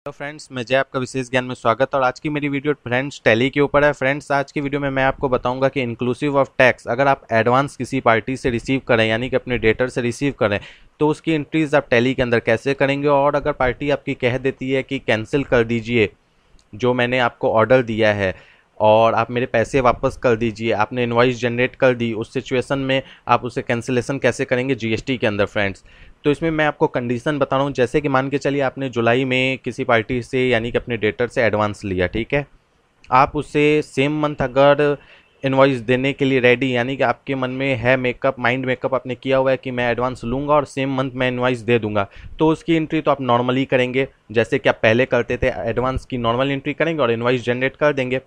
तो फ्रेंड्स, मैं जय आपका विशेष ज्ञान में स्वागत। और आज की मेरी वीडियो फ्रेंड्स टैली के ऊपर है। फ्रेंड्स, आज की वीडियो में मैं आपको बताऊंगा कि इंक्लूसिव ऑफ टैक्स अगर आप एडवांस किसी पार्टी से रिसीव करें, यानी कि अपने डेटर से रिसीव करें, तो उसकी एंट्रीज आप टैली के अंदर कैसे करेंगे। और अगर पार्टी आपकी कह देती है कि कैंसिल कर दीजिए जो मैंने आपको ऑर्डर दिया है और आप मेरे पैसे वापस कर दीजिए, आपने इनवॉइस जनरेट कर दी, उस सिचुएशन में आप उसे कैंसिलेशन कैसे करेंगे जीएसटी के अंदर फ्रेंड्स। तो इसमें मैं आपको कंडीशन बता रहा हूँ। जैसे कि मान के चलिए आपने जुलाई में किसी पार्टी से यानी कि अपने डेटर से एडवांस लिया, ठीक है। आप उसे सेम मंथ अगर इनवॉइस देने के लिए रेडी, यानी कि आपके मन में है मेकअप, माइंड मेकअप आपने किया हुआ है कि मैं एडवांस लूंगा और सेम मंथ मैं इनवॉइस दे दूंगा, तो उसकी एंट्री तो आप नॉर्मली करेंगे जैसे कि आप पहले करते थे। एडवांस की नॉर्मल एंट्री करेंगे और इनवॉइस जनरेट कर देंगे,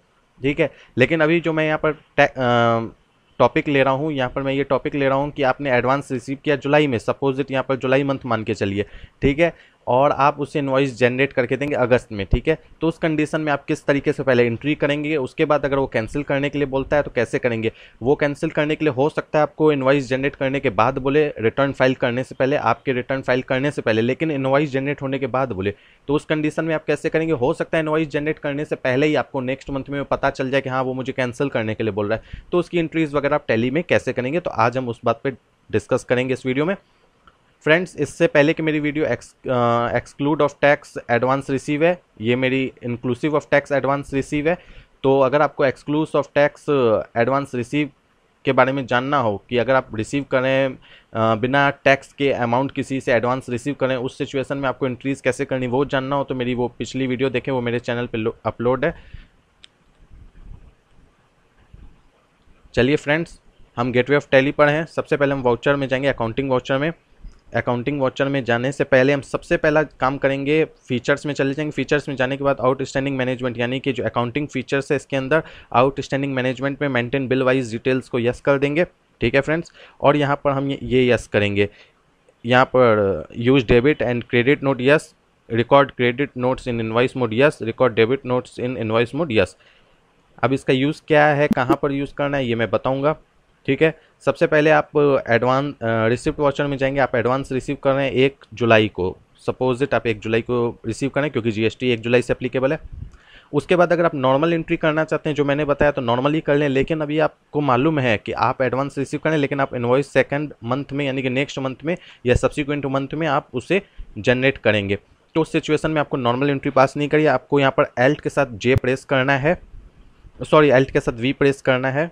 ठीक है। लेकिन अभी जो मैं यहाँ पर टॉपिक ले रहा हूँ, यहाँ पर मैं ये टॉपिक ले रहा हूँ कि आपने एडवांस रिसीव किया जुलाई में, सपोज इट यहाँ पर जुलाई मंथ मान के चलिए, ठीक है। और आप उसे इनवॉइस जनरेट करके देंगे अगस्त में, ठीक है। तो उस कंडीशन में आप किस तरीके से पहले एंट्री करेंगे, उसके बाद अगर वो कैंसिल करने के लिए बोलता है तो कैसे करेंगे। वो कैंसिल करने के लिए हो सकता है आपको इनवॉइस जनरेट करने के बाद बोले, रिटर्न फाइल करने से पहले, आपके रिटर्न फाइल करने से पहले, लेकिन इनवॉइस जनरेट होने के बाद बोले। तो उस कंडीशन में आप कैसे करेंगे। हो सकता है इनवॉइस जनरेट करने से पहले ही आपको नेक्स्ट मंथ में पता चल जाए कि हाँ वो मुझे कैंसिल करने के लिए बोल रहा है, तो उसकी एंट्रीज वगैरह आप टैली में कैसे करेंगे। तो आज हम उस बात पे डिस्कस करेंगे इस वीडियो में फ्रेंड्स। इससे पहले कि मेरी video exclude of tax advance receive है, ये मेरी inclusive of tax advance receive है। तो अगर आपको एक्सक्लूस ऑफ टैक्स एडवांस रिसीव के बारे में जानना हो कि अगर आप रिसीव करें बिना टैक्स के अमाउंट किसी से एडवांस रिसीव करें, उस सिचुएशन में आपको इंक्रीज कैसे करनी वो जानना हो, तो मेरी वो पिछली वीडियो देखें, वो मेरे चैनल पे अपलोड है। चलिए फ्रेंड्स, हम गेटवे ऑफ टैली पर हैं। सबसे पहले हम वाउचर में जाएंगे, अकाउंटिंग वाउचर में। अकाउंटिंग वाउचर में जाने से पहले हम सबसे पहला काम करेंगे, फीचर्स में चले जाएंगे। फीचर्स में जाने के बाद आउटस्टैंडिंग मैनेजमेंट, यानी कि जो अकाउंटिंग फीचर्स है इसके अंदर आउटस्टैंडिंग मैनेजमेंट में मेंटेन बिल वाइज डिटेल्स को यस कर देंगे, ठीक है फ्रेंड्स। और यहाँ पर हम ये यस करेंगे, यहाँ पर use debit and credit note yes, record credit notes in invoice mode yes, record debit notes in invoice mode yes. अब इसका यूज़ क्या है, कहाँ पर यूज़ करना है, ये मैं बताऊँगा, ठीक है। सबसे पहले आप एडवांस रिसिप्ट वाउचर में जाएंगे। आप एडवांस रिसीव कर रहे हैं 1 जुलाई को, सपोज इट आप 1 जुलाई को रिसीव करें क्योंकि जीएसटी 1 जुलाई से एप्लीकेबल है। उसके बाद अगर आप नॉर्मल एंट्री करना चाहते हैं जो मैंने बताया तो नॉर्मली कर लें, लेकिन अभी आपको मालूम है कि आप एडवांस रिसीव करें लेकिन आप इनवॉइस सेकंड मंथ में यानी कि नेक्स्ट मंथ में या सब्सिक्वेंट मंथ में आप उसे जनरेट करेंगे, तो उस सिचुएशन में आपको नॉर्मल एंट्री पास नहीं करिए। आपको यहाँ पर एल्ट के साथ जे प्रेस करना है, सॉरी एल्ट के साथ वी प्रेस करना है।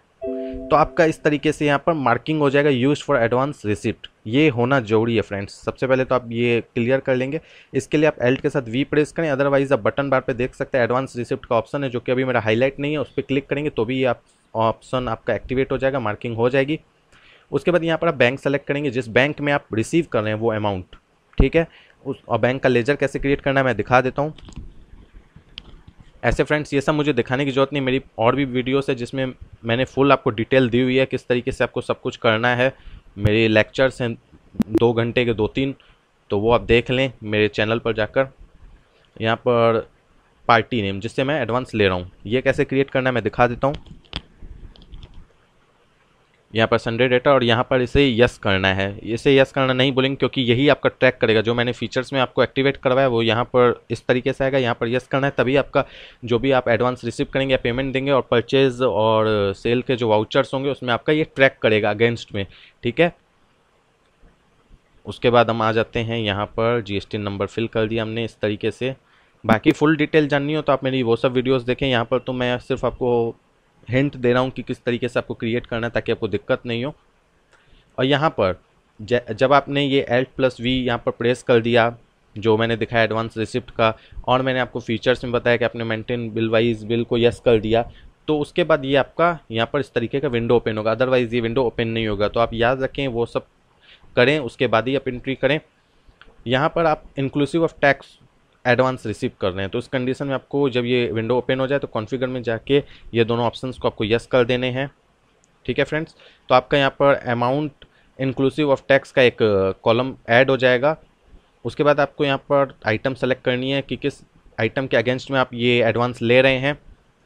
तो आपका इस तरीके से यहाँ पर मार्किंग हो जाएगा यूज फॉर एडवांस रिसिप्ट। ये होना जरूरी है फ्रेंड्स। सबसे पहले तो आप ये क्लियर कर लेंगे। इसके लिए आप एल्ट के साथ वी प्रेस करें, अदरवाइज आप बटन बार पे देख सकते हैं एडवांस रिसिप्ट का ऑप्शन है जो कि अभी मेरा हाईलाइट नहीं है, उस पर क्लिक करेंगे तो भी आप ऑप्शन आपका एक्टिवेट हो जाएगा, मार्किंग हो जाएगी। उसके बाद यहाँ पर आप बैंक सेलेक्ट करेंगे जिस बैंक में आप रिसीव कर रहे हैं वो अमाउंट, ठीक है। उस और बैंक का लेजर कैसे क्रिएट करना है मैं दिखा देता हूँ। ऐसे फ्रेंड्स ये सब मुझे दिखाने की जरूरत नहीं, मेरी और भी वीडियोस है जिसमें मैंने फुल आपको डिटेल दी हुई है किस तरीके से आपको सब कुछ करना है। मेरे लेक्चर्स हैं 2 घंटे के 2-3, तो वो आप देख लें मेरे चैनल पर जाकर। यहाँ पर पार्टी नेम जिससे मैं एडवांस ले रहा हूँ, ये कैसे क्रिएट करना है मैं दिखा देता हूँ। यहाँ पर संडे डेटा और यहाँ पर इसे यस करना है। इसे यस करना नहीं बोलेंगे क्योंकि यही आपका ट्रैक करेगा। जो मैंने फीचर्स में आपको एक्टिवेट करवाया वो यहाँ पर इस तरीके से आएगा। यहाँ पर यस करना है, तभी आपका जो भी आप एडवांस रिसीव करेंगे या पेमेंट देंगे और परचेज और सेल के जो वाउचर्स होंगे उसमें आपका ये ट्रैक करेगा अगेंस्ट में, ठीक है। उसके बाद हम आ जाते हैं यहाँ पर जीएसटी नंबर फिल कर दिया हमने इस तरीके से। बाकी फुल डिटेल जाननी हो तो आप मेरी वो सब वीडियोज़ देखें। यहाँ पर तो मैं सिर्फ आपको हिंट दे रहा हूँ कि किस तरीके से आपको क्रिएट करना है ताकि आपको दिक्कत नहीं हो। और यहाँ पर जब आपने ये एल्ट प्लस वी यहाँ पर प्रेस कर दिया जो मैंने दिखाया एडवांस रिसिप्ट का, और मैंने आपको फीचर्स में बताया कि आपने मेंटेन बिल वाइज बिल को यस कर दिया, तो उसके बाद ये आपका यहाँ पर इस तरीके का विंडो ओपन होगा, अदरवाइज ये विंडो ओपन नहीं होगा। तो आप याद रखें वो सब करें, उसके बाद ही आप एंट्री करें। यहाँ पर आप inclusive of tax advance receive कर रहे हैं, तो उस कंडीशन में आपको जब ये विंडो ओपन हो जाए तो कॉन्फ़िगर में जाके ये दोनों ऑप्शंस को आपको यस कर देने हैं, ठीक है फ्रेंड्स। तो आपका यहाँ पर अमाउंट इंक्लूसिव ऑफ टैक्स का एक कॉलम ऐड हो जाएगा। उसके बाद आपको यहाँ पर आइटम सेलेक्ट करनी है कि किस आइटम के अगेंस्ट में आप ये एडवांस ले रहे हैं।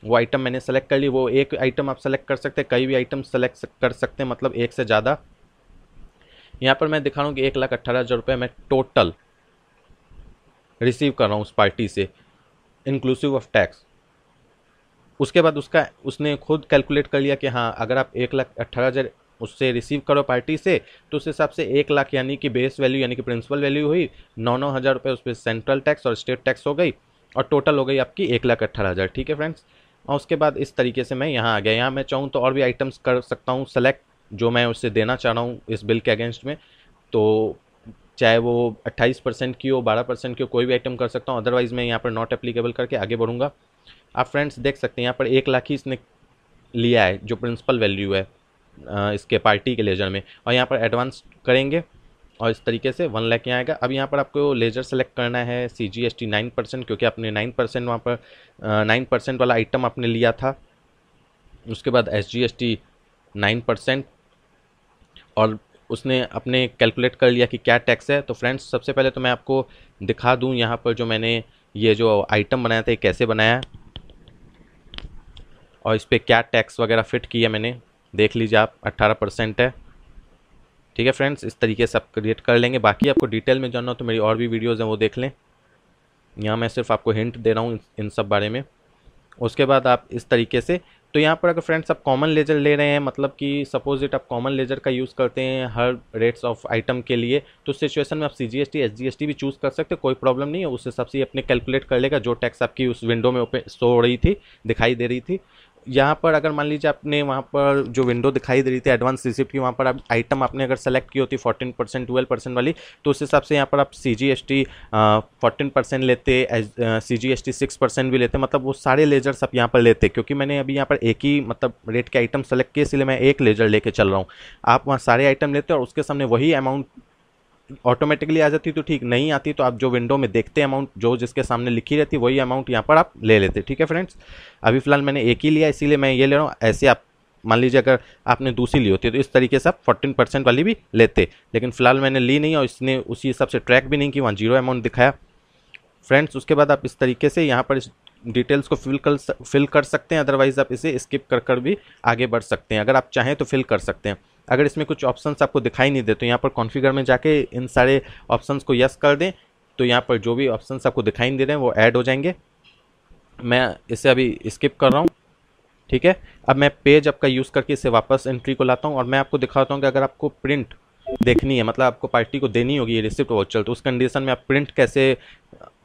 वो आइटम मैंने सेलेक्ट कर ली। वो एक आइटम आप सेलेक्ट कर सकते हैं, कई भी आइटम सेलेक्ट कर सकते हैं, मतलब एक से ज़्यादा। यहाँ पर मैं दिखा रहा हूँ कि 1,18,000 रुपये मैं टोटल रिसीव कर रहा हूँ उस पार्टी से। Inclusive of tax. उसके बाद उसने खुद कैलकुलेट कर लिया कि हाँ, अगर आप 1,18,000 उससे रिसीव करो पार्टी से, तो उस हिसाब से 1 लाख यानी कि बेस वैल्यू यानी कि प्रिंसिपल वैल्यू हुई, 9,000 रुपये उस पर सेंट्रल टैक्स और स्टेट टैक्स हो गई, और टोटल हो गई आपकी 1,18,000। ठीक है फ्रेंड्स। और उसके बाद इस तरीके से मैं यहाँ आ गया। यहाँ मैं चाहूँ तो और भी आइटम्स कर सकता हूँ सेलेक्ट, जो मैं उससे देना चाह रहा हूँ इस बिल के अगेंस्ट में। तो चाहे वो 28% की हो, 12% की हो, कोई भी आइटम कर सकता हूँ। अदरवाइज़ मैं यहाँ पर नॉट एप्लीकेबल करके आगे बढ़ूँगा। आप फ्रेंड्स देख सकते हैं यहाँ पर 1 लाख ही इसने लिया है जो प्रिंसिपल वैल्यू है इसके पार्टी के लेजर में, और यहाँ पर एडवांस करेंगे और इस तरीके से 1 लाख यहाँ आएगा। अब यहाँ पर आपको लेजर सेलेक्ट करना है CGST 9%, क्योंकि आपने 9% वहाँ पर 9% वाला आइटम आपने लिया था। उसके बाद SGST 9%, और उसने अपने कैलकुलेट कर लिया कि क्या टैक्स है। तो फ्रेंड्स सबसे पहले तो मैं आपको दिखा दूँ यहाँ पर जो मैंने ये जो आइटम बनाया था ये कैसे बनाया है, और इस पर क्या टैक्स वगैरह फिट किया मैंने, देख लीजिए आप 18% है। ठीक है फ्रेंड्स, इस तरीके से आप क्रिएट कर लेंगे। बाकी आपको डिटेल में जानना हो तो मेरी और भी वीडियोज़ हैं, वो देख लें। यहाँ मैं सिर्फ आपको हिंट दे रहा हूँ इन सब बारे में। उसके बाद आप इस तरीके से, तो यहाँ पर अगर फ्रेंड्स आप कॉमन लेजर ले रहे हैं, मतलब कि सपोज इट आप कॉमन लेजर का यूज़ करते हैं हर रेट्स ऑफ आइटम के लिए, तो उस सिचुएशन में आप CGST SGST भी चूज़ कर सकते हैं, कोई प्रॉब्लम नहीं है। उस हिसाब से अपने कैलकुलेट कर लेगा जो टैक्स आपकी उस विंडो में ओपन शो हो रही थी, दिखाई दे रही थी। यहाँ पर अगर मान लीजिए आपने वहाँ पर जो विंडो दिखाई दे रही थी एडवांस रिसिप्ट की, वहाँ पर आप आइटम आपने अगर सेलेक्ट की होती 14% 12% वाली, तो उस हिसाब से यहाँ पर आप CGST 14% लेते, CGST 6% भी लेते, मतलब वो सारे लेजर्स आप यहाँ पर लेते। क्योंकि मैंने अभी यहाँ पर एक ही मतलब रेट के आइटम सेलेक्ट किए, इसलिए मैं एक लेजर लेके चल रहा हूँ। आप वहाँ सारे आइटम लेते और उसके सामने वही अमाउंट ऑटोमेटिकली आ जाती, तो ठीक, नहीं आती तो आप जो विंडो में देखते अमाउंट जो जिसके सामने लिखी रहती वही अमाउंट यहाँ पर आप ले लेते। ठीक है फ्रेंड्स, अभी फिलहाल मैंने एक ही लिया इसीलिए मैं ये ले रहा हूँ। ऐसे आप मान लीजिए अगर आपने दूसरी ली होती तो इस तरीके से आप 14% वाली भी लेते, लेकिन फिलहाल मैंने ली नहीं और इसने उसी हिसाब से ट्रैक भी नहीं की, वहाँ 0 अमाउंट दिखाया फ्रेंड्स। उसके बाद आप इस तरीके से यहाँ पर इस डिटेल्स को फिल कर सकते हैं, अदरवाइज आप इसे स्किप कर भी आगे बढ़ सकते हैं। अगर आप चाहें तो फिल कर सकते हैं। अगर इसमें कुछ ऑप्शंस आपको दिखाई नहीं दे तो यहाँ पर कॉन्फ़िगर में जाके इन सारे ऑप्शंस को यस कर दें, तो यहाँ पर जो भी ऑप्शंस आपको दिखाई नहीं दे रहे हैं वो ऐड हो जाएंगे। मैं इसे अभी स्किप कर रहा हूँ। ठीक है, अब मैं पेज आपका यूज़ करके इसे वापस एंट्री को लाता हूँ और मैं आपको दिखाता हूँ कि अगर आपको प्रिंट देखनी है, मतलब आपको पार्टी को देनी होगी ये रिसिप्ट वाउचर, तो उस कंडीशन में आप प्रिंट कैसे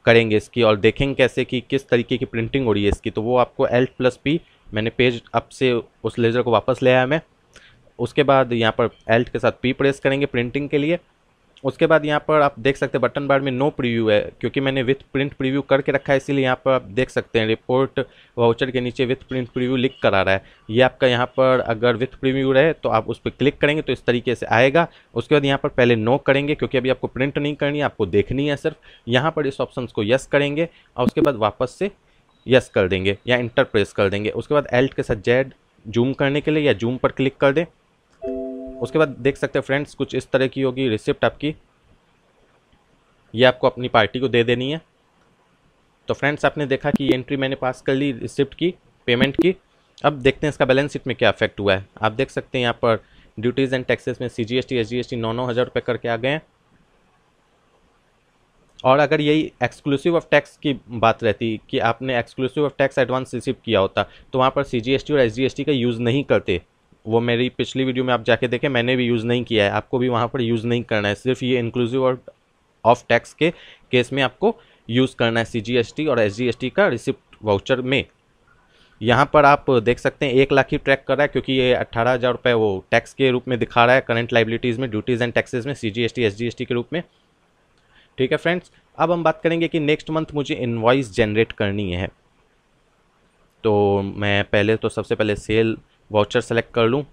करेंगे इसकी और देखेंगे कैसे कि किस तरीके की प्रिंटिंग हो रही है इसकी। तो वो आपको Alt+P, मैंने पेज अप से उस लेज़र को वापस ले आया मैं। उसके बाद यहाँ पर Alt के साथ P प्रेस करेंगे प्रिंटिंग के लिए। उसके बाद यहाँ पर आप देख सकते हैं बटन बार में नो प्रीव्यू है, क्योंकि मैंने विथ प्रिंट प्रीव्यू करके रखा है, इसीलिए यहाँ पर आप देख सकते हैं रिपोर्ट वाउचर के नीचे विथ प्रिंट प्रीव्यू लिख कर आ रहा है। ये आपका यहाँ पर अगर विथ प्रीव्यू रहे तो आप उस पर क्लिक करेंगे तो इस तरीके से आएगा। उसके बाद यहाँ पर पहले नो करेंगे, क्योंकि अभी आपको प्रिंट नहीं करनी है, आपको देखनी है सिर्फ। यहाँ पर इस ऑप्शन को यस करेंगे और उसके बाद वापस से यस कर देंगे या इंटर प्रेस कर देंगे। उसके बाद Alt के साथ Z जूम करने के लिए या जूम पर क्लिक कर दें। उसके बाद देख सकते हैं फ्रेंड्स कुछ इस तरह की होगी रिसिप्ट आपकी, ये आपको अपनी पार्टी को दे देनी है। तो फ्रेंड्स आपने देखा कि ये एंट्री मैंने पास कर ली रिसिप्ट की, पेमेंट की। अब देखते हैं इसका बैलेंस शीट में क्या इफेक्ट हुआ है। आप देख सकते हैं यहाँ पर ड्यूटीज़ एंड टैक्सेस में CGST SGST 9-9 हज़ार रुपये करके आ गए हैं। और अगर यही एक्सक्लूसिव ऑफ टैक्स की बात रहती कि आपने exclusive of tax advance receive किया होता, तो वहाँ पर CGST और SGST का यूज़ नहीं करते। वो मेरी पिछली वीडियो में आप जाके देखें, मैंने भी यूज़ नहीं किया है, आपको भी वहाँ पर यूज़ नहीं करना है। सिर्फ ये इंक्लूसिव ऑफ टैक्स के केस में आपको यूज़ करना है CGST और SGST का रिसिप्ट वाउचर में। यहाँ पर आप देख सकते हैं 1 लाख ही ट्रैक कर रहा है, क्योंकि ये 18,000 रुपये वो टैक्स के रूप में दिखा रहा है करंट लाइबिलिटीज़ में, ड्यूटीज़ एंड टैक्सेस में, CGST SGST के रूप में। ठीक है फ्रेंड्स, अब हम बात करेंगे कि नेक्स्ट मंथ मुझे इनवॉइस जनरेट करनी है। तो मैं पहले तो सबसे पहले सेल वाउचर सेलेक्ट कर लूँ।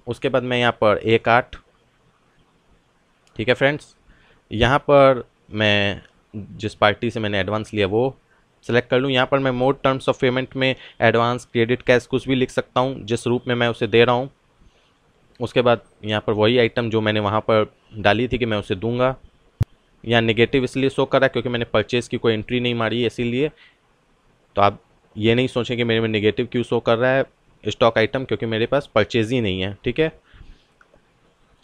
उसके बाद मैं यहाँ पर 1/8, ठीक है फ्रेंड्स, यहाँ पर मैं जिस पार्टी से मैंने एडवांस लिया वो सेलेक्ट कर लूँ। यहाँ पर मैं मोड टर्म्स ऑफ पेमेंट में एडवांस, क्रेडिट, कैश कुछ भी लिख सकता हूँ जिस रूप में मैं उसे दे रहा हूँ। उसके बाद यहाँ पर वही आइटम जो मैंने वहाँ पर डाली थी कि मैं उसे दूंगा। यहाँ नेगेटिव इसलिए शो कर रहा है क्योंकि मैंने परचेज़ की कोई एंट्री नहीं मारी है, इसीलिए। तो आप ये नहीं सोचें कि मेरे में नेगेटिव क्यों शो कर रहा है स्टॉक आइटम, क्योंकि मेरे पास परचेज ही नहीं है। ठीक है,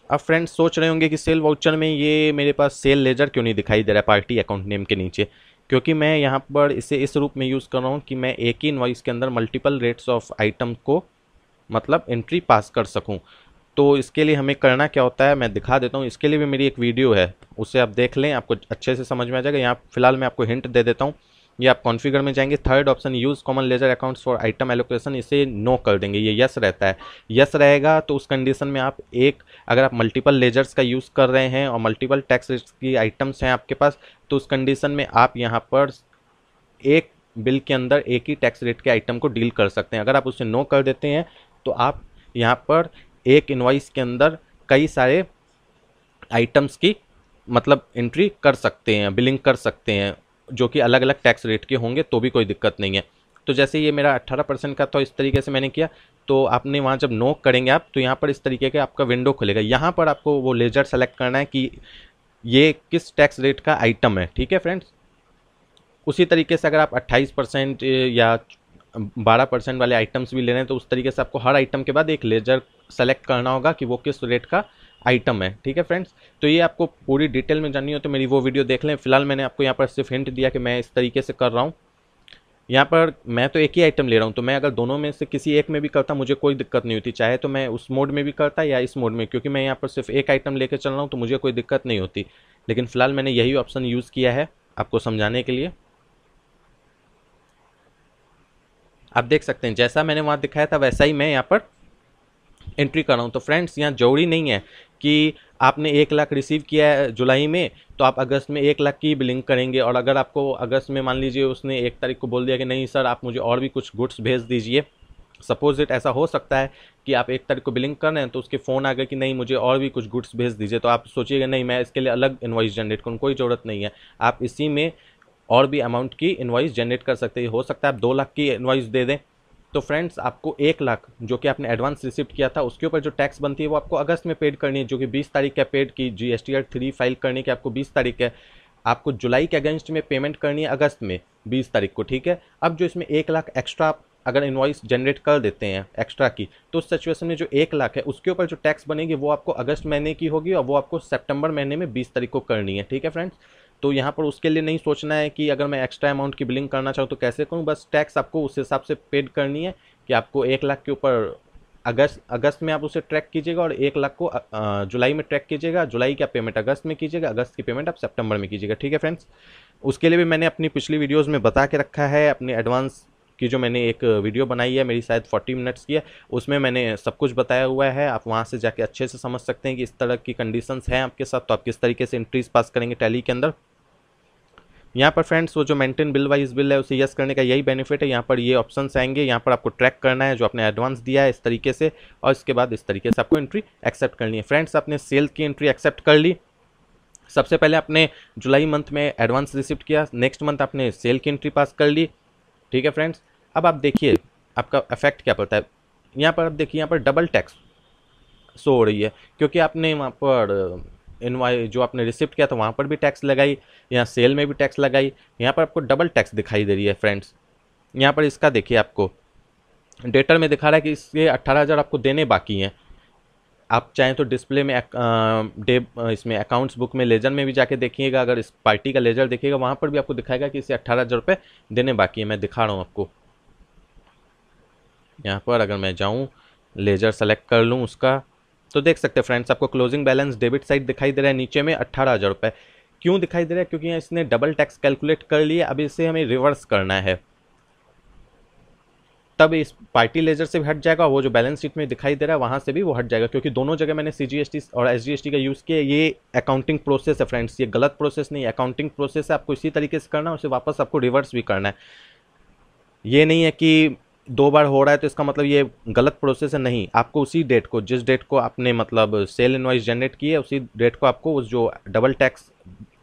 अब फ्रेंड्स सोच रहे होंगे कि सेल वाउचर में ये मेरे पास सेल लेजर क्यों नहीं दिखाई दे रहा है पार्टी अकाउंट नेम के नीचे। क्योंकि मैं यहाँ पर इसे इस रूप में यूज़ कर रहा हूँ कि मैं एक ही इनवॉइस के अंदर मल्टीपल रेट्स ऑफ आइटम को मतलब एंट्री पास कर सकूँ। तो इसके लिए हमें करना क्या होता है मैं दिखा देता हूँ। इसके लिए भी मेरी एक वीडियो है, उसे आप देख लें, आपको अच्छे से समझ में आ जाएगा। यहाँ फिलहाल मैं आपको हिंट दे देता हूँ। ये आप कॉन्फ़िगर में जाएंगे, third option use common ledger accounts for item allocation, इसे नो कर देंगे। ये यस रहता है, यस रहेगा तो उस कंडीशन में आप अगर आप मल्टीपल लेजर्स का यूज़ कर रहे हैं और मल्टीपल टैक्स की आइटम्स हैं आपके पास, तो उस कंडीशन में आप यहाँ पर एक बिल के अंदर एक ही टैक्स रेट के आइटम को डील कर सकते हैं। अगर आप उसे नो कर देते हैं तो आप यहाँ पर एक इनवॉइस के अंदर कई सारे आइटम्स की मतलब एंट्री कर सकते हैं, बिलिंग कर सकते हैं, जो कि अलग अलग टैक्स रेट के होंगे तो भी कोई दिक्कत नहीं है। तो जैसे ये मेरा 18% का था, इस तरीके से मैंने किया। तो आपने वहाँ जब नो करेंगे आप, तो यहाँ पर इस तरीके का आपका विंडो खुलेगा। यहाँ पर आपको वो लेजर सेलेक्ट करना है कि ये किस टैक्स रेट का आइटम है। ठीक है फ्रेंड्स, उसी तरीके से अगर आप 28% या 12% वाले आइटम्स भी ले रहे हैं तो उस तरीके से आपको हर आइटम के बाद एक लेजर सेलेक्ट करना होगा कि वो किस रेट का आइटम है। ठीक है फ्रेंड्स, तो ये आपको पूरी डिटेल में जाननी हो तो मेरी वो वीडियो देख लें। फिलहाल मैंने आपको यहाँ पर सिर्फ हिंट दिया कि मैं इस तरीके से कर रहा हूँ। यहाँ पर मैं तो एक ही आइटम ले रहा हूँ, तो मैं अगर दोनों में से किसी एक में भी करता मुझे कोई दिक्कत नहीं होती, चाहे तो मैं उस मोड में भी करता या इस मोड में, क्योंकि मैं यहाँ पर सिर्फ एक आइटम लेकर चल रहा हूँ तो मुझे कोई दिक्कत नहीं होती। लेकिन फिलहाल मैंने यही ऑप्शन यूज़ किया है आपको समझाने के लिए। आप देख सकते हैं जैसा मैंने वहाँ दिखाया था वैसा ही मैं यहाँ पर एंट्री कर रहा हूँ। तो फ्रेंड्स, यहाँ जरूरी नहीं है कि आपने 1 लाख रिसीव किया है जुलाई में तो आप अगस्त में 1 लाख की बिलिंग करेंगे। और अगर आपको अगस्त में मान लीजिए उसने 1 तारीख को बोल दिया कि नहीं सर आप मुझे और भी कुछ गुड्स भेज दीजिए, सपोज इट ऐसा हो सकता है कि आप 1 तारीख को बिलिंग कर रहे हैं तो उसके फ़ोन आ गए कि नहीं मुझे और भी कुछ गुड्स भेज दीजिए, तो आप सोचिएगा नहीं मैं इसके लिए अलग इन्वॉइस जनरेट करूँ, कोई ज़रूरत नहीं है। आप इसी में और भी अमाउंट की इन्वॉइस जनरेट कर सकते हैं। हो सकता है आप 2 लाख की इन्वॉइस दे दें, तो फ्रेंड्स आपको 1 लाख जो कि आपने एडवांस रिसिप्ट किया था उसके ऊपर जो टैक्स बनती है वो आपको अगस्त में पेड करनी है, जो कि 20 तारीख का पेड की GSTR 3 फाइल करने की आपको 20 तारीख है। आपको जुलाई के अगेंस्ट में पेमेंट करनी है अगस्त में 20 तारीख को। ठीक है, अब जो इसमें 1 लाख एक्स्ट्रा अगर इन्वॉइस जनरेट कर देते हैं एक्स्ट्रा की, तो उस सिचुएशन में जो 1 लाख है उसके ऊपर जो टैक्स बनेगी वो आपको अगस्त महीने की होगी और वो आपको सितंबर महीने में 20 तारीख को करनी है। ठीक है फ्रेंड्स, तो यहाँ पर उसके लिए नहीं सोचना है कि अगर मैं एक्स्ट्रा अमाउंट की बिलिंग करना चाहूँ तो कैसे करूँ, बस टैक्स आपको उस हिसाब से पेड करनी है कि आपको 1 लाख के ऊपर अगस्त में आप उसे ट्रैक कीजिएगा और 1 लाख को जुलाई में ट्रैक कीजिएगा। जुलाई की आप पेमेंट अगस्त में कीजिएगा, अगस्त की पेमेंट आप सितंबर में कीजिएगा। ठीक है फ्रेंड्स, उसके लिए भी मैंने अपनी पिछली वीडियोज़ में बता के रखा है। अपने एडवांस की जो मैंने एक वीडियो बनाई है मेरी शायद 40 मिनट्स की है, उसमें मैंने सब कुछ बताया हुआ है। आप वहाँ से जाके अच्छे से समझ सकते हैं कि इस तरह की कंडीशंस हैं आपके साथ तो आप किस तरीके से एंट्रीज पास करेंगे टैली के अंदर। यहाँ पर फ्रेंड्स वो जो मेंटेन बिल वाइज बिल है उसे यस करने का यही बेनिफिट है। यहाँ पर ये ऑप्शंस आएंगे, यहाँ पर आपको ट्रैक करना है जो आपने एडवांस दिया है इस तरीके से, और इसके बाद इस तरीके से आपको एंट्री एक्सेप्ट करनी है। फ्रेंड्स, आपने सेल की एंट्री एक्सेप्ट कर ली। सबसे पहले आपने जुलाई मंथ में एडवांस रिसिप्ट किया, नेक्स्ट मंथ आपने सेल की एंट्री पास कर ली। ठीक है फ्रेंड्स, अब आप देखिए आपका इफेक्ट क्या पड़ता है। यहाँ पर आप देखिए यहाँ पर डबल टैक्स शो हो रही है क्योंकि आपने वहाँ पर इनवाइस जो आपने रिसिप्ट किया था वहाँ पर भी टैक्स लगाई, यहाँ सेल में भी टैक्स लगाई, यहाँ पर आपको डबल टैक्स दिखाई दे रही है। फ्रेंड्स, यहाँ पर इसका देखिए आपको डेटर में दिखा रहा है कि इसके 18,000 आपको देने बाकी हैं। आप चाहें तो डिस्प्ले में इसमें अकाउंट्स बुक में लेजर में भी जाके देखिएगा, अगर इस पार्टी का लेजर देखिएगा वहाँ पर भी आपको दिखाएगा कि इसे 18,000 रुपये देने बाकी है। मैं दिखा रहा हूँ आपको, यहाँ पर अगर मैं जाऊँ लेजर सेलेक्ट कर लूँ उसका, तो देख सकते हैं फ्रेंड्स आपको क्लोजिंग बैलेंस डेबिट साइड दिखाई दे रहा है नीचे में 18,000 रुपये। क्यों दिखाई दे रहा है? क्योंकि यहाँ इसने डबल टैक्स कैलकुलेट कर लिया, अब इसे हमें रिवर्स करना है, तब इस पार्टी लेजर से भी हट जाएगा, वो जो बैलेंस शीट में दिखाई दे रहा है वहाँ से भी वो हट जाएगा, क्योंकि दोनों जगह मैंने CGST और SGST का यूज़ किया। ये अकाउंटिंग प्रोसेस है फ्रेंड्स, ये गलत प्रोसेस नहीं है, अकाउंटिंग प्रोसेस है। आपको इसी तरीके से करना है, उसे वापस आपको रिवर्स भी करना है। ये नहीं है कि 2 बार हो रहा है तो इसका मतलब ये गलत प्रोसेस है, नहीं। आपको उसी डेट को, जिस डेट को आपने मतलब सेल इनवॉइस जनरेट की है उसी डेट को आपको उस जो डबल टैक्स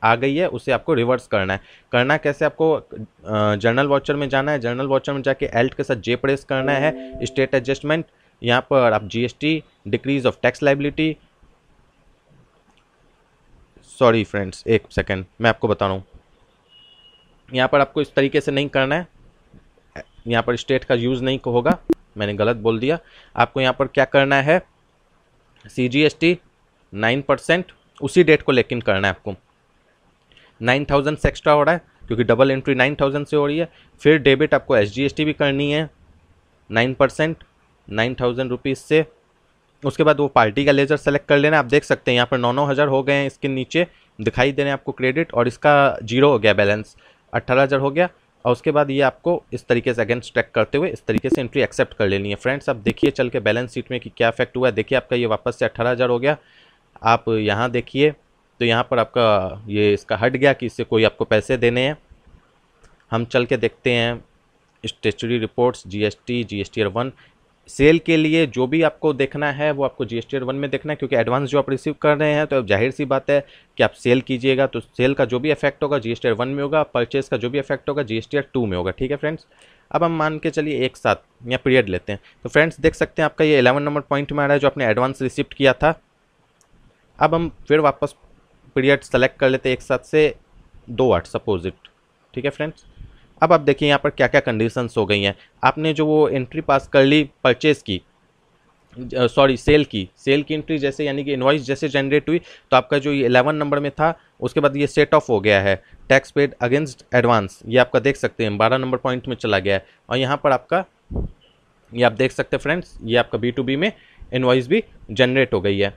आ गई है उसे आपको रिवर्स करना है। करना कैसे? आपको जर्नल वॉचर में जाना है, जर्नल वॉचर में जाके एल्ट के साथ J प्रेस करना है, स्टेट एडजस्टमेंट, यहाँ पर आप GST, decrease of tax liability, sorry friends एक सेकेंड मैं आपको बता रहा हूँ, यहाँ पर आपको इस तरीके से नहीं करना है, यहाँ पर स्टेट का यूज़ नहीं होगा, मैंने गलत बोल दिया। आपको यहाँ पर क्या करना है, CGST 9% उसी डेट को लेकिन करना है आपको। 9,000 से एक्स्ट्रा हो रहा है क्योंकि डबल एंट्री 9000 से हो रही है। फिर डेबिट आपको SGST भी करनी है 9%, 9000 रुपीज़ से। उसके बाद वो पार्टी का लेजर सेलेक्ट कर लेना। आप देख सकते हैं यहाँ पर 9,000 हो गए हैं, इसके नीचे दिखाई दे रहे हैं आपको क्रेडिट, और इसका 0 हो गया बैलेंस, 18,000 हो गया। और उसके बाद ये आपको इस तरीके से अगेंस्ट ट्रैक करते हुए इस तरीके से एंट्री एक्सेप्ट कर लेनी है। फ्रेंड्स अब देखिए चल के बैलेंस शीट में कि क्या इफेक्ट हुआ है। देखिए आपका ये वापस से 18,000 हो गया। आप यहाँ देखिए तो यहाँ पर आपका ये इसका हट गया कि इससे कोई आपको पैसे देने हैं। हम चल के देखते हैं स्टेचुरी रिपोर्ट्स, GSTR 1 सेल के लिए जो भी आपको देखना है वो आपको GSTR 1 में देखना है, क्योंकि एडवांस जो आप रिसीव कर रहे हैं तो जाहिर सी बात है कि आप सेल कीजिएगा तो सेल का जो भी इफेक्ट होगा GSTR 1 में होगा, परचेज का जो भी इफेक्ट होगा GSTR 2 में होगा। ठीक है फ्रेंड्स, अब हम मान के चलिए एक साथ या पीरियड लेते हैं। तो फ्रेंड्स देख सकते हैं आपका ये 11 नंबर पॉइंट में आ रहा है जो आपने एडवांस रिसिप्ट किया था। अब हम फिर वापस पीरियड सेलेक्ट कर लेते हैं एक साथ से 2/8 सपोज इट। ठीक है फ्रेंड्स, अब आप देखिए यहाँ पर क्या क्या कंडीशंस हो गई हैं। आपने जो वो एंट्री पास कर ली परचेज की, सॉरी सेल की एंट्री जैसे यानी कि इनवॉइस जैसे जनरेट हुई तो आपका जो ये 11 नंबर में था उसके बाद ये सेट ऑफ हो गया है टैक्स पेड अगेंस्ट एडवांस। ये आपका देख सकते हैं 12 नंबर पॉइंट में चला गया है। और यहाँ पर आपका ये आप देख सकते हैं फ्रेंड्स, ये आपका B2B में इनवॉइस भी जनरेट हो गई है।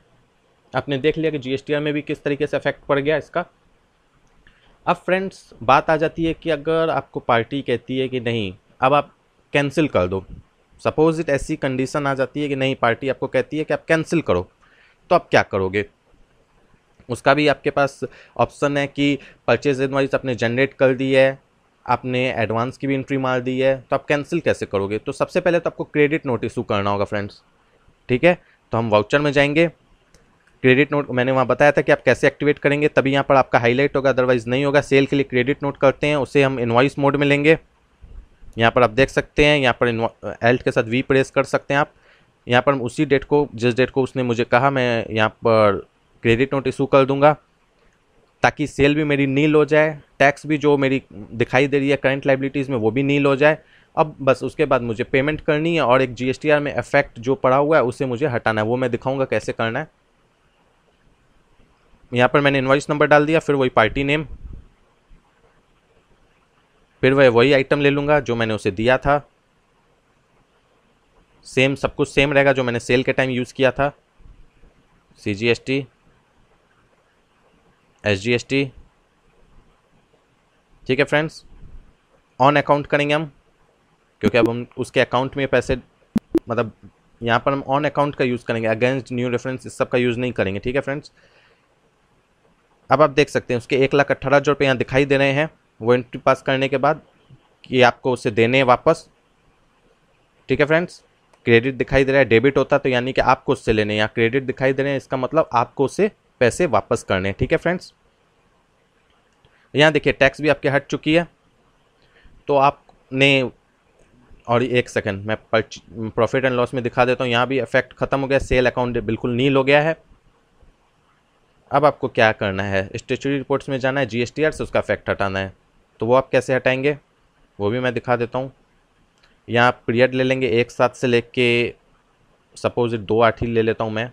आपने देख लिया कि GSTR में भी किस तरीके से इफेक्ट पड़ गया इसका। अब फ्रेंड्स बात आ जाती है कि अगर आपको पार्टी कहती है कि नहीं अब आप कैंसिल कर दो, सपोज इट ऐसी कंडीशन आ जाती है कि नहीं पार्टी आपको कहती है कि आप कैंसिल करो, तो आप क्या करोगे। उसका भी आपके पास ऑप्शन है कि परचेज इनवॉइस आपने जनरेट कर दी है, आपने एडवांस की भी एंट्री मार दी है, तो आप कैंसिल कैसे करोगे। तो सबसे पहले तो आपको क्रेडिट नोट इशू करना होगा फ्रेंड्स। ठीक है, तो हम वाउचर में जाएंगे। क्रेडिट नोट मैंने वहाँ बताया था कि आप कैसे एक्टिवेट करेंगे, तभी यहाँ पर आपका हाईलाइट होगा, अदरवाइज नहीं होगा। सेल के लिए क्रेडिट नोट करते हैं, उसे हम इनवॉइस मोड में लेंगे। यहाँ पर आप देख सकते हैं, यहाँ पर एल्ट के साथ V प्रेस कर सकते हैं आप। यहाँ पर उसी डेट को, जिस डेट को उसने मुझे कहा, मैं यहाँ पर क्रेडिट नोट इशू कर दूंगा ताकि सेल भी मेरी नील हो जाए, टैक्स भी जो मेरी दिखाई दे रही है करंट लाइबिलिटीज़ में वो भी नील हो जाए। अब बस उसके बाद मुझे पेमेंट करनी है और एक GSTR में इफेक्ट जो पड़ा हुआ है उसे मुझे हटाना है, वो मैं दिखाऊंगा कैसे करना है। यहाँ पर मैंने इनवॉइस नंबर डाल दिया, फिर वही पार्टी नेम, फिर वही आइटम ले लूँगा जो मैंने उसे दिया था। सेम सब कुछ सेम रहेगा जो मैंने सेल के टाइम यूज़ किया था। CGST, SGST। ठीक है फ्रेंड्स, ऑन अकाउंट करेंगे हम, क्योंकि अब हम उसके अकाउंट में पैसे, मतलब यहाँ पर हम ऑन अकाउंट का यूज़ करेंगे, अगेंस्ट न्यू रेफरेंस इस सब का यूज़ नहीं करेंगे। ठीक है फ्रेंड्स, अब आप देख सकते हैं उसके 1,18,000 रुपये यहाँ दिखाई दे रहे हैं वो एंट्री पास करने के बाद कि आपको उसे देने हैं वापस। ठीक है फ्रेंड्स, क्रेडिट दिखाई दे रहा है, डेबिट होता तो यानी कि आपको उससे लेने हैं, यहाँ क्रेडिट दिखाई दे रहे हैं, इसका मतलब आपको उससे पैसे वापस करने हैं। ठीक है फ्रेंड्स, यहाँ देखिए टैक्स भी आपके हट चुकी है, तो आपने, और एक सेकंड मैं प्रॉफिट एंड लॉस में दिखा देता हूँ, यहाँ भी इफेक्ट खत्म हो गया, सेल अकाउंट बिल्कुल नील हो गया है। अब आपको क्या करना है, स्टेचुरी रिपोर्ट्स में जाना है, GSTR से उसका इफेक्ट हटाना है। तो वो आप कैसे हटाएंगे वो भी मैं दिखा देता हूँ। यहाँ पीरियड ले लेंगे एक साथ से लेके, सपोज 2/8 ही ले लेता हूँ मैं।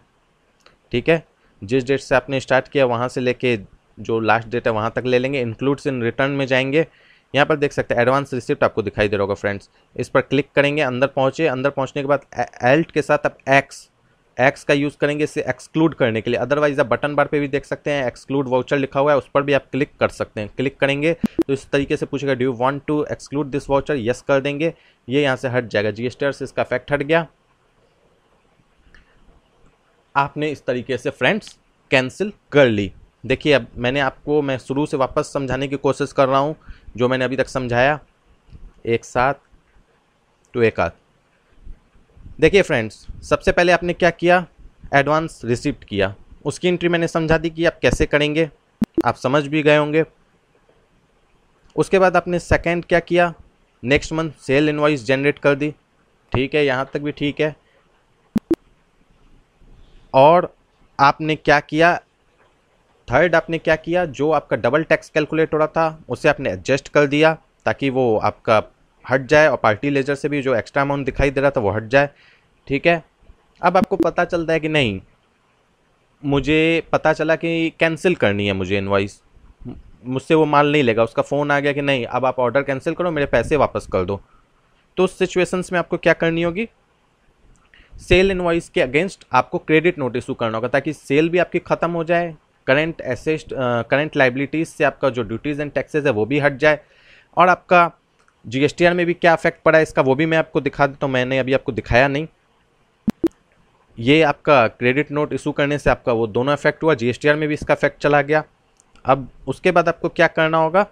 ठीक है, जिस डेट से आपने स्टार्ट किया वहाँ से लेके जो लास्ट डेट है वहाँ तक ले लेंगे। इंक्लूड्स इन रिटर्न में जाएंगे, यहाँ पर देख सकते हैं एडवांस रिसिप्ट आपको दिखाई दे रहा होगा फ्रेंड्स, इस पर क्लिक करेंगे, अंदर पहुँचे, अंदर पहुँचने के बाद एल्ट के साथ आप एक्स का यूज़ करेंगे इसे एक्सक्लूड करने के लिए। अदरवाइज आप बटन बार पे भी देख सकते हैं एक्सक्लूड वाउचर लिखा हुआ है, उस पर भी आप क्लिक कर सकते हैं। क्लिक करेंगे तो इस तरीके से पूछेगा do you want to exclude this voucher, yes कर देंगे, ये यहाँ से हट जाएगा, GSTR से इसका इफेक्ट हट गया। आपने इस तरीके से फ्रेंड्स कैंसिल कर ली। देखिए अब मैं शुरू से वापस समझाने की कोशिश कर रहा हूँ जो मैंने अभी तक समझाया, एक साथ तो एक आध। देखिए फ्रेंड्स, सबसे पहले आपने क्या किया, एडवांस रिसिप्ट किया, उसकी एंट्री मैंने समझा दी कि आप कैसे करेंगे, आप समझ भी गए होंगे। उसके बाद आपने सेकंड क्या किया, next month sale invoice generate कर दी। ठीक है, यहाँ तक भी ठीक है। और आपने क्या किया, थर्ड आपने क्या किया, जो आपका डबल टैक्स कैलकुलेट हो रहा था उसे आपने एडजस्ट कर दिया ताकि वो आपका हट जाए और पार्टी लेजर से भी जो एक्स्ट्रा अमाउंट दिखाई दे रहा था वो हट जाए। ठीक है, अब आपको पता चलता है कि नहीं, मुझे पता चला कि कैंसिल करनी है मुझे इनवॉइस, मुझसे वो माल नहीं लेगा, उसका फ़ोन आ गया कि नहीं अब आप ऑर्डर कैंसिल करो, मेरे पैसे वापस कर दो, तो उस सिचुएशंस में आपको क्या करनी होगी, सेल इनवॉइस के अगेंस्ट आपको क्रेडिट नोट इशू करना होगा, ताकि सेल भी आपकी ख़त्म हो जाए, करंट एसेट करंट लाइबिलिटीज़ से आपका जो ड्यूटीज़ एंड टैक्सेस है वो भी हट जाए, और आपका जीएसटीआर में भी क्या इफेक्ट पड़ा है इसका वो भी मैं आपको दिखा देता हूँ। मैंने अभी आपको दिखाया नहीं, ये आपका क्रेडिट नोट इशू करने से आपका वो दोनों इफेक्ट हुआ, जीएसटीआर में भी इसका इफेक्ट चला गया। अब उसके बाद आपको क्या करना होगा,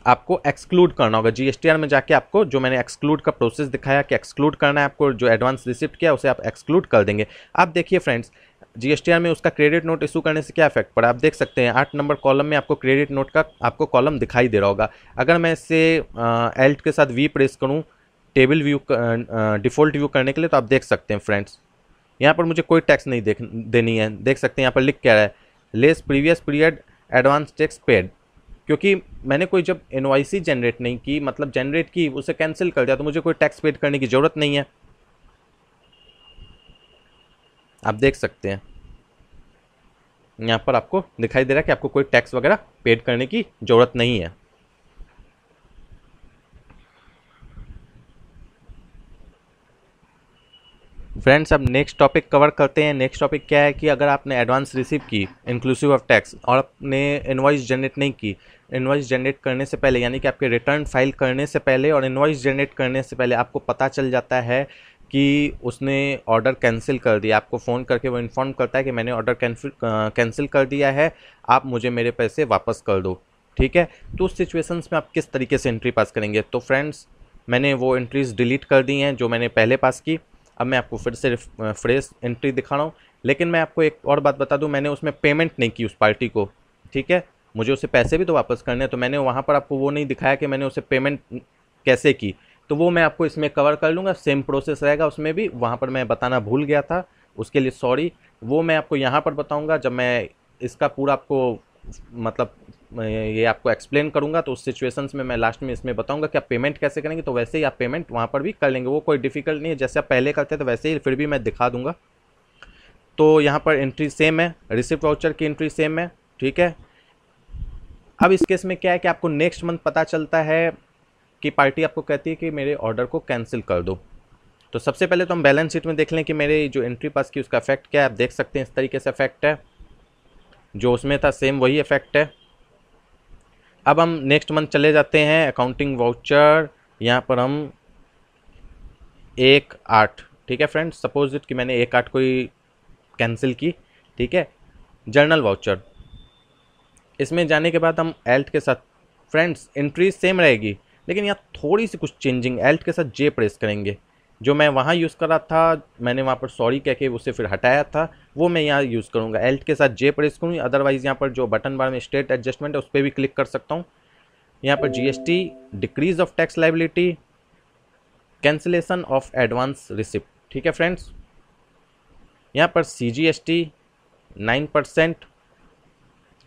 आपको एक्सक्लूड करना होगा जीएसटीआर में जाके, आपको जो मैंने एक्सक्लूड का प्रोसेस दिखाया कि एक्सक्लूड करना है, आपको जो एडवांस रिसिप्ट किया उसे आप एक्सक्लूड कर देंगे। आप देखिए फ्रेंड्स, जीएसटीआर में उसका क्रेडिट नोट इशू करने से क्या इफेक्ट पड़ा, आप देख सकते हैं 8 नंबर कॉलम में आपको क्रेडिट नोट का आपको कॉलम दिखाई दे रहा होगा। अगर मैं इससे एल्ट के साथ वी प्रेस करूँ टेबल व्यू डिफ़ॉल्ट व्यू करने के लिए, तो आप देख सकते हैं फ्रेंड्स यहाँ पर मुझे कोई टैक्स नहीं देनी है। देख सकते हैं यहाँ पर लिख क्या रहा है, less previous period advance tax paid, क्योंकि मैंने कोई जब इनवॉइस जनरेट नहीं की, मतलब जनरेट की उसे कैंसिल कर दिया, तो मुझे कोई टैक्स पेड करने की ज़रूरत नहीं है। आप देख सकते हैं यहाँ पर आपको दिखाई दे रहा है कि आपको कोई टैक्स वगैरह पेड करने की ज़रूरत नहीं है। फ्रेंड्स अब नेक्स्ट टॉपिक कवर करते हैं। नेक्स्ट टॉपिक क्या है कि अगर आपने एडवांस रिसीव की इंक्लूसिव ऑफ टैक्स और आपने इनवॉइस जनरेट नहीं की, इनवॉइस जनरेट करने से पहले यानी कि आपके रिटर्न फाइल करने से पहले और इनवॉइस जनरेट करने से पहले आपको पता चल जाता है कि उसने ऑर्डर कैंसिल कर दिया, आपको फ़ोन करके वो इन्फॉर्म करता है कि मैंने ऑर्डर कैंसिल कर दिया है, आप मुझे मेरे पैसे वापस कर दो, ठीक है। तो उस सिचुएशंस में आप किस तरीके से एंट्री पास करेंगे, तो फ्रेंड्स मैंने वो एंट्रीज डिलीट कर दी हैं जो मैंने पहले पास की। अब मैं आपको फिर से फ्रेश एंट्री दिखा रहा हूँ, लेकिन मैं आपको एक और बात बता दूँ, मैंने उसमें पेमेंट नहीं की उस पार्टी को, ठीक है। मुझे उसे पैसे भी तो वापस करने हैं, तो मैंने वहाँ पर आपको वो नहीं दिखाया कि मैंने उसे पेमेंट कैसे की, तो वो मैं आपको इसमें कवर कर लूँगा। सेम प्रोसेस रहेगा उसमें भी, वहाँ पर मैं बताना भूल गया था, उसके लिए सॉरी। वो मैं आपको यहाँ पर बताऊँगा जब मैं इसका पूरा आपको मतलब ये आपको एक्सप्लेन करूँगा, तो उस सिचुएशंस में मैं लास्ट में इसमें बताऊँगा कि आप पेमेंट कैसे करेंगे, तो वैसे ही आप पेमेंट वहाँ पर भी कर लेंगे, वो कोई डिफिकल्ट नहीं है, जैसे आप पहले करते थे वैसे ही फिर भी मैं दिखा दूँगा। तो यहाँ पर एंट्री सेम है, रिसिप्ट वाउचर की एंट्री सेम है, ठीक है। अब इस केस में क्या है कि आपको नेक्स्ट मंथ पता चलता है कि पार्टी आपको कहती है कि मेरे ऑर्डर को कैंसिल कर दो। तो सबसे पहले तो हम बैलेंस शीट में देख लें कि मेरे जो एंट्री पास की उसका इफेक्ट क्या है। आप देख सकते हैं इस तरीके से इफेक्ट है, जो उसमें था सेम वही इफेक्ट है। अब हम नेक्स्ट मंथ चले जाते हैं, अकाउंटिंग वाउचर, यहाँ पर हम 1/8, ठीक है फ्रेंड्स, सपोज इट कि मैंने 1/8 को ही कैंसिल की, ठीक है। जर्नल वाउचर, इसमें जाने के बाद हम एल्ट के साथ, फ्रेंड्स एंट्री सेम रहेगी लेकिन यहाँ थोड़ी सी कुछ चेंजिंग, एल्ट के साथ जे प्रेस करेंगे। जो मैं वहाँ यूज़ कर रहा था, मैंने वहाँ पर सॉरी कह के उसे फिर हटाया था, वो मैं यहाँ यूज़ करूँगा, एल्ट के साथ जे प्रेस करूँगी। अदरवाइज़ यहाँ पर जो बटन बार में स्टेट एडजस्टमेंट है उस पर भी क्लिक कर सकता हूँ। यहाँ पर GST, decrease of tax liability, cancellation of advance receipt, ठीक है फ्रेंड्स। यहाँ पर सीजीएसटी 9%,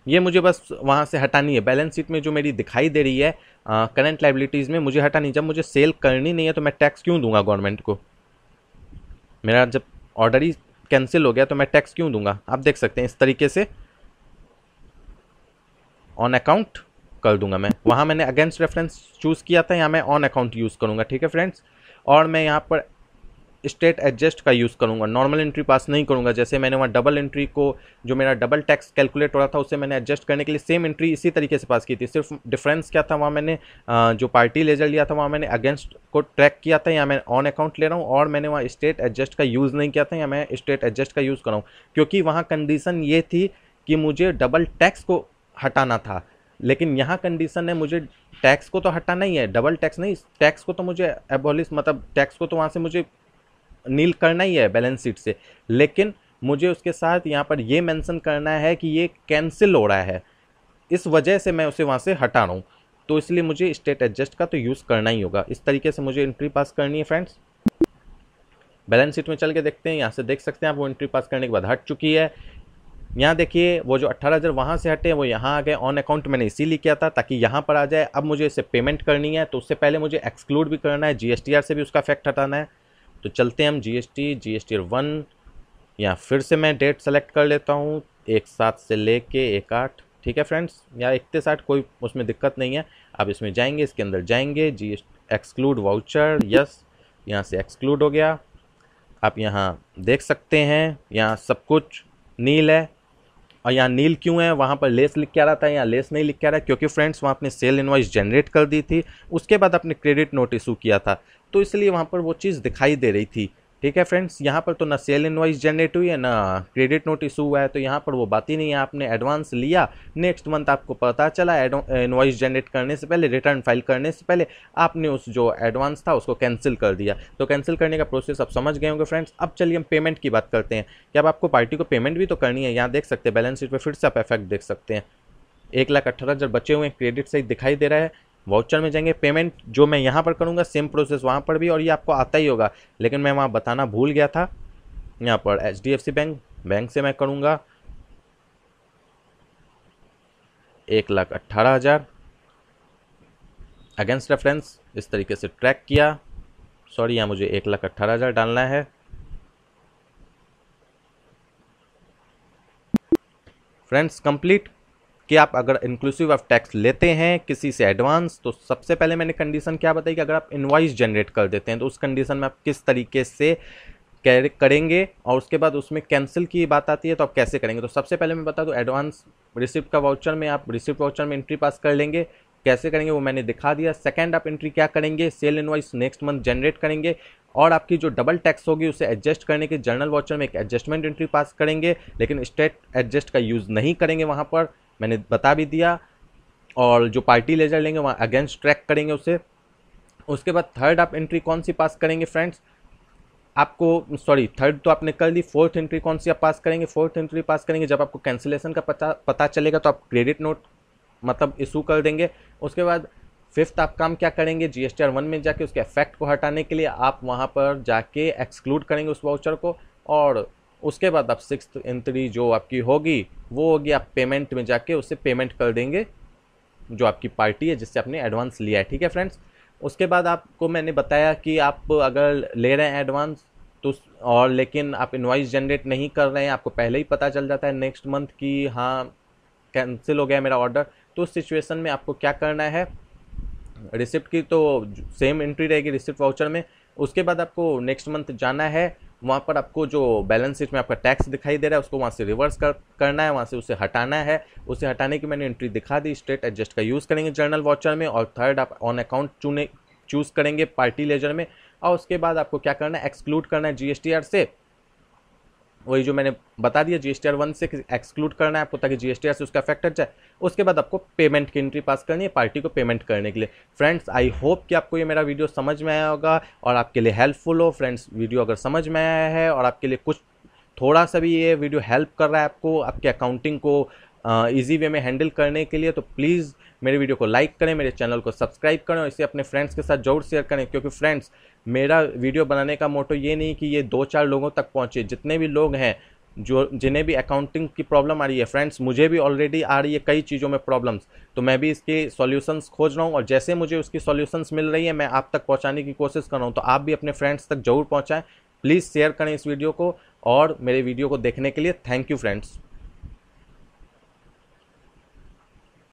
ये मुझे बस वहाँ से हटानी है। बैलेंस शीट में जो मेरी दिखाई दे रही है करंट लाइबिलिटीज़ में मुझे हटानी, जब मुझे सेल करनी नहीं है तो मैं टैक्स क्यों दूंगा गवर्नमेंट को, मेरा जब ऑर्डर ही कैंसिल हो गया तो मैं टैक्स क्यों दूंगा। आप देख सकते हैं इस तरीके से ऑन अकाउंट कर दूंगा मैं, वहाँ मैंने अगेंस्ट रेफरेंस चूज़ किया था, यहाँ मैं ऑन अकाउंट यूज़ करूँगा, ठीक है फ्रेंड्स। और मैं यहाँ पर स्टेट एडजस्ट का यूज़ करूँगा, नॉर्मल एंट्री पास नहीं करूँगा। जैसे मैंने वहाँ डबल एंट्री को, जो मेरा डबल टैक्स कैलकुलेट हो रहा था, उसे मैंने एडजस्ट करने के लिए सेम एंट्री इसी तरीके से पास की थी। सिर्फ डिफरेंस क्या था, वहाँ मैंने जो पार्टी लेजर लिया था वहाँ मैंने अगेंस्ट को ट्रैक किया था, या मैं ऑन अकाउंट ले रहा हूँ, और मैंने वहाँ स्टेट एडजस्ट का यूज़ नहीं किया था, या मैं स्टेट एडजस्ट का यूज़ कर रहा हूँ, क्योंकि वहाँ कंडीशन ये थी कि मुझे डबल टैक्स को हटाना था। लेकिन यहाँ कंडीशन है मुझे टैक्स को तो हटाना ही है, डबल टैक्स नहीं, टैक्स को तो मुझे एबॉलिश, मतलब टैक्स को तो वहाँ से मुझे नील करना ही है बैलेंस शीट से, लेकिन मुझे उसके साथ यहाँ पर ये मेंशन करना है कि ये कैंसिल हो रहा है, इस वजह से मैं उसे वहाँ से हटा रहा हूँ, तो इसलिए मुझे स्टेट एडजस्ट का तो यूज़ करना ही होगा। इस तरीके से मुझे एंट्री पास करनी है फ्रेंड्स। बैलेंस शीट में चल के देखते हैं, यहाँ से देख सकते हैं आप वो एंट्री पास करने के बाद हट चुकी है। यहाँ देखिए वो जो 18,000 वहाँ से हटे वो यहाँ आ गए। ऑन अकाउंट मैंने इसीलिए किया था ताकि यहाँ पर आ जाए। अब मुझे इसे पेमेंट करनी है, तो उससे पहले मुझे एक्सक्लूड भी करना है, जीएसटीआर से भी उसका इफेक्ट हटाना है। तो चलते हैं हम जीएसटीआर 1, या फिर से मैं डेट सेलेक्ट कर लेता हूँ 17 से लेके 18, ठीक है फ्रेंड्स, या 61, कोई उसमें दिक्कत नहीं है। आप इसमें जाएंगे, इसके अंदर जाएंगे, जी एक्सक्लूड वाउचर, यस, यहाँ से एक्सक्लूड हो गया। आप यहाँ देख सकते हैं यहाँ सब कुछ नील है, और यहाँ नील क्यों है, वहाँ पर लेस लिख के आ रहा था, यहाँ लेस नहीं लिख के आ रहा है, क्योंकि फ्रेंड्स वहाँ आपने सेल इनवॉइस जनरेट कर दी थी, उसके बाद आपने क्रेडिट नोट इशू किया था, तो इसलिए वहाँ पर वो चीज़ दिखाई दे रही थी। ठीक है फ्रेंड्स, यहाँ पर तो ना सेल इनवॉइस जनरेट हुई है ना क्रेडिट नोट इशू हुआ है, तो यहाँ पर वो बात ही नहीं है। आपने एडवांस लिया, नेक्स्ट मंथ आपको पता चला इनवॉइस जनरेट करने से पहले, रिटर्न फाइल करने से पहले आपने उस जो एडवांस था उसको कैंसिल कर दिया। तो कैंसिल करने का प्रोसेस आप समझ गए होंगे फ्रेंड्स। अब चलिए हम पेमेंट की बात करते हैं कि अब आपको पार्टी को पेमेंट भी तो करनी है। यहाँ देख सकते हैं बैलेंस शीट पर फिर से आप इफेक्ट देख सकते हैं, 1,18,000 बचे हुए हैं, क्रेडिट सही दिखाई दे रहा है। वाउचर में जाएंगे, पेमेंट जो मैं यहाँ पर करूँगा सेम प्रोसेस वहाँ पर भी, और ये आपको आता ही होगा, लेकिन मैं वहाँ बताना भूल गया था। यहाँ पर HDFC बैंक से मैं करूँगा 1,18,000 अगेंस्ट रेफरेंस, इस तरीके से ट्रैक किया। सॉरी, यहाँ मुझे 1,18,000 डालना है। फ्रेंड्स कंप्लीट कि आप अगर इंक्लूसिव ऑफ टैक्स लेते हैं किसी से एडवांस, तो सबसे पहले मैंने कंडीशन क्या बताई कि अगर आप इनवॉइस जनरेट कर देते हैं तो उस कंडीशन में आप किस तरीके से करेंगे, और उसके बाद उसमें कैंसिल की बात आती है तो आप कैसे करेंगे। तो सबसे पहले मैं बता दूं, एडवांस रिसिप्ट का वाउचर में आप रिसिप्ट वाउचर में एंट्री पास कर लेंगे, कैसे करेंगे वो मैंने दिखा दिया। सेकंड आप एंट्री क्या करेंगे, sale invoice next month generate करेंगे, और आपकी जो डबल टैक्स होगी उसे एडजस्ट करने के जर्नल वाउचर में एक एडजस्टमेंट एंट्री पास करेंगे, लेकिन स्टेट एडजस्ट का यूज़ नहीं करेंगे, वहाँ पर मैंने बता भी दिया। और जो पार्टी लेजर लेंगे वहाँ अगेंस्ट ट्रैक करेंगे उसे। उसके बाद थर्ड आप एंट्री कौन सी पास करेंगे फ्रेंड्स, आपको सॉरी थर्ड तो आपने कर दी, फोर्थ एंट्री कौन सी आप पास करेंगे, फोर्थ एंट्री पास करेंगे जब आपको कैंसिलेशन का पता चलेगा तो आप क्रेडिट नोट मतलब इशू कर देंगे। उसके बाद फिफ्थ आप काम क्या करेंगे, GSTR 1 में जाके उसके इफेक्ट को हटाने के लिए आप वहाँ पर जाके एक्सक्लूड करेंगे उस वाउचर को, और उसके बाद आप सिक्स्थ एंट्री जो आपकी होगी वो होगी आप पेमेंट में जाके उससे पेमेंट कर देंगे जो आपकी पार्टी है जिससे आपने एडवांस लिया है। ठीक है फ्रेंड्स, उसके बाद आपको मैंने बताया कि आप अगर ले रहे हैं एडवांस तो, और लेकिन आप इनवॉइस जनरेट नहीं कर रहे हैं, आपको पहले ही पता चल जाता है नेक्स्ट मंथ की हाँ कैंसिल हो गया मेरा ऑर्डर, तो उस सिचुएशन में आपको क्या करना है, रिसिप्ट की तो सेम एंट्री रहेगी रिसिप्ट वाउचर में। उसके बाद आपको नेक्स्ट मंथ जाना है, वहाँ पर आपको जो बैलेंस शीट में आपका टैक्स दिखाई दे रहा है उसको वहाँ से रिवर्स करना है, वहाँ से उसे हटाना है। उसे हटाने की मैंने एंट्री दिखा दी, स्टेट एडजस्ट का यूज़ करेंगे जर्नल वाउचर में, और थर्ड आप ऑन अकाउंट चूज़ करेंगे पार्टी लेजर में। और उसके बाद आपको क्या करना है, एक्सक्लूड करना है GSTR से, वही जो मैंने बता दिया GSTR 1 से एक्सक्लूड करना है आपको ताकि GSTR से उसका इफेक्ट हट जाए। उसके बाद आपको पेमेंट की एंट्री पास करनी है पार्टी को पेमेंट करने के लिए। फ्रेंड्स आई होप कि आपको ये मेरा वीडियो समझ में आया होगा और आपके लिए हेल्पफुल हो। फ्रेंड्स वीडियो अगर समझ में आया है और आपके लिए कुछ थोड़ा सा भी ये वीडियो हेल्प कर रहा है आपको आपके अकाउंटिंग को ईजी वे में हैंडल करने के लिए, तो प्लीज़ मेरे वीडियो को लाइक करें, मेरे चैनल को सब्सक्राइब करें और इसे अपने फ्रेंड्स के साथ जरूर शेयर करें, क्योंकि फ्रेंड्स मेरा वीडियो बनाने का मोटो ये नहीं कि ये 2-4 लोगों तक पहुँचे। जितने भी लोग हैं जो जिन्हें भी अकाउंटिंग की प्रॉब्लम आ रही है, फ्रेंड्स मुझे भी ऑलरेडी आ रही है कई चीज़ों में प्रॉब्लम्स, तो मैं भी इसके सॉल्यूशंस खोज रहा हूँ और जैसे मुझे उसकी सॉल्यूशंस मिल रही है मैं आप तक पहुँचाने की कोशिश कर रहा हूँ। तो आप भी अपने फ्रेंड्स तक जरूर पहुँचाएँ, प्लीज़ शेयर करें इस वीडियो को, और मेरे वीडियो को देखने के लिए थैंक यू फ्रेंड्स।